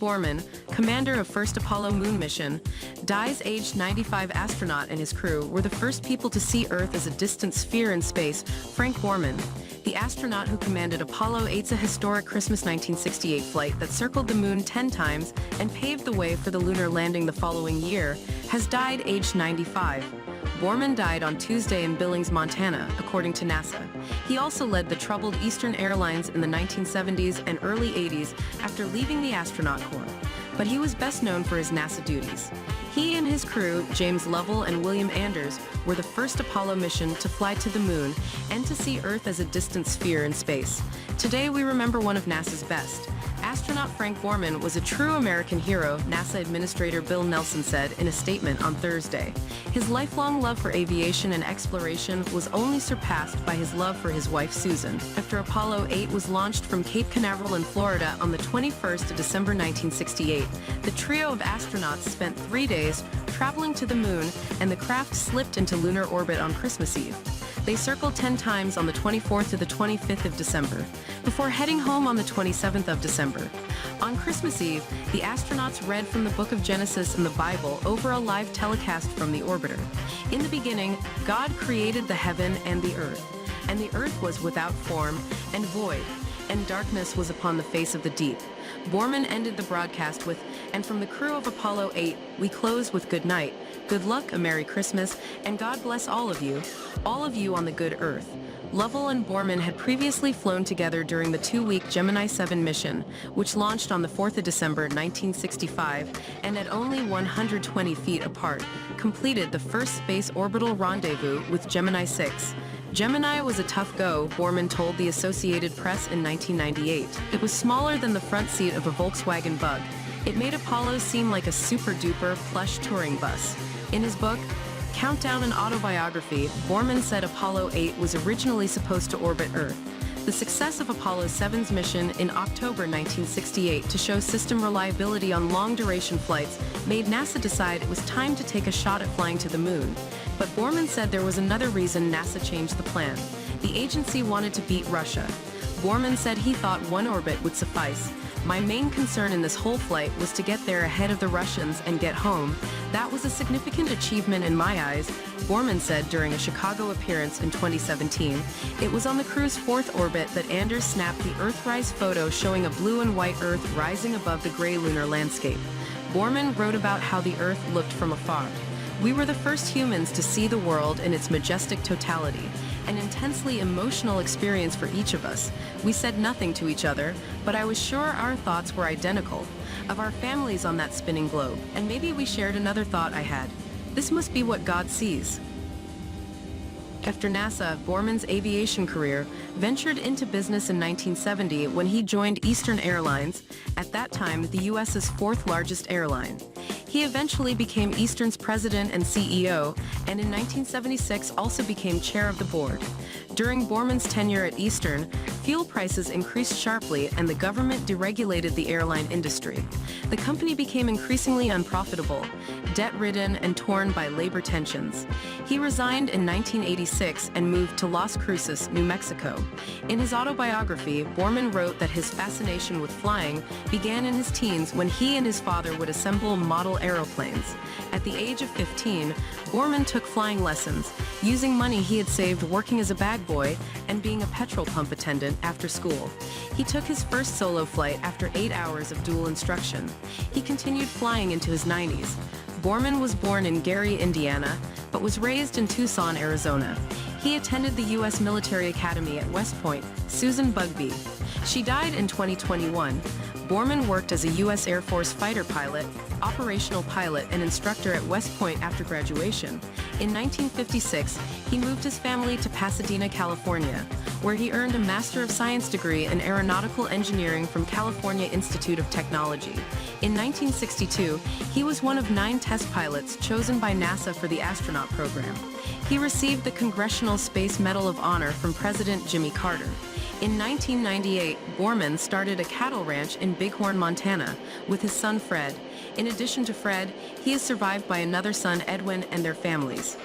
Borman, commander of first Apollo moon mission, dies aged 95. Astronaut and his crew were the first people to see Earth as a distant sphere in space. Frank Borman, the astronaut who commanded Apollo 8's historic Christmas 1968 flight that circled the moon 10 times and paved the way for the lunar landing the following year, has died aged 95. Borman died on Tuesday in Billings, Montana, according to NASA. He also led the troubled Eastern Airlines in the 1970s and early 80s after leaving the astronaut corps, but he was best known for his NASA duties. He and his crew, James Lovell and William Anders, were the first Apollo mission to fly to the moon and to see Earth as a distant sphere in space. Today we remember one of NASA's best. Astronaut Frank Borman was a true American hero, NASA Administrator Bill Nelson said in a statement on Thursday. His lifelong love for aviation and exploration was only surpassed by his love for his wife Susan. After Apollo 8 was launched from Cape Canaveral in Florida on the 21st of December 1968, the trio of astronauts spent 3 days traveling to the moon, and the craft slipped into lunar orbit on Christmas Eve. They circled 10 times on the 24th to the 25th of December, before heading home on the 27th of December. On Christmas Eve, the astronauts read from the book of Genesis in the Bible over a live telecast from the orbiter. In the beginning, God created the heaven and the earth was without form and void, and darkness was upon the face of the deep. Borman ended the broadcast with, "And from the crew of Apollo 8, we close with good night, good luck, a Merry Christmas, and God bless all of you on the good Earth." Lovell and Borman had previously flown together during the 2-week Gemini 7 mission, which launched on the 4th of December 1965, and at only 120 feet apart, completed the first space orbital rendezvous with Gemini 6. Gemini was a tough go, Borman told the Associated Press in 1998. It was smaller than the front seat of a Volkswagen Bug. It made Apollo seem like a super-duper plush touring bus. In his book, Countdown and Autobiography, Borman said Apollo 8 was originally supposed to orbit Earth. The success of Apollo 7's mission in October 1968 to show system reliability on long-duration flights made NASA decide it was time to take a shot at flying to the moon. But Borman said there was another reason NASA changed the plan. The agency wanted to beat Russia. Borman said he thought one orbit would suffice. "My main concern in this whole flight was to get there ahead of the Russians and get home. That was a significant achievement in my eyes," Borman said during a Chicago appearance in 2017. It was on the crew's 4th orbit that Anders snapped the Earthrise photo showing a blue and white Earth rising above the gray lunar landscape. Borman wrote about how the Earth looked from afar. "We were the first humans to see the world in its majestic totality, an intensely emotional experience for each of us. We said nothing to each other, but I was sure our thoughts were identical, of our families on that spinning globe, and maybe we shared another thought I had. This must be what God sees." After NASA, Borman's aviation career ventured into business in 1970 when he joined Eastern Airlines, at that time the U.S.'s 4th largest airline. He eventually became Eastern's president and CEO, and in 1976 also became chair of the board. During Borman's tenure at Eastern, fuel prices increased sharply and the government deregulated the airline industry. The company became increasingly unprofitable, debt-ridden and torn by labor tensions. He resigned in 1986 and moved to Las Cruces, New Mexico. In his autobiography, Borman wrote that his fascination with flying began in his teens when he and his father would assemble model aeroplanes. At the age of 15, Borman took flying lessons, using money he had saved working as a bag boy and being a petrol pump attendant after school. He took his first solo flight after 8 hours of dual instruction. He continued flying into his 90s. Borman was born in Gary, Indiana, but was raised in Tucson, Arizona. He attended the U.S. Military Academy at West Point. Susan Bugbee. She died in 2021. Borman worked as a U.S. Air Force fighter pilot, operational pilot, and instructor at West Point after graduation. In 1956, he moved his family to Pasadena, California, where he earned a Master of Science degree in Aeronautical Engineering from California Institute of Technology. In 1962, he was one of 9 test pilots chosen by NASA for the astronaut program. He received the Congressional Space Medal of Honor from President Jimmy Carter. In 1998, Borman started a cattle ranch in Bighorn, Montana, with his son Fred. In addition to Fred, he is survived by another son, Edwin, and their families.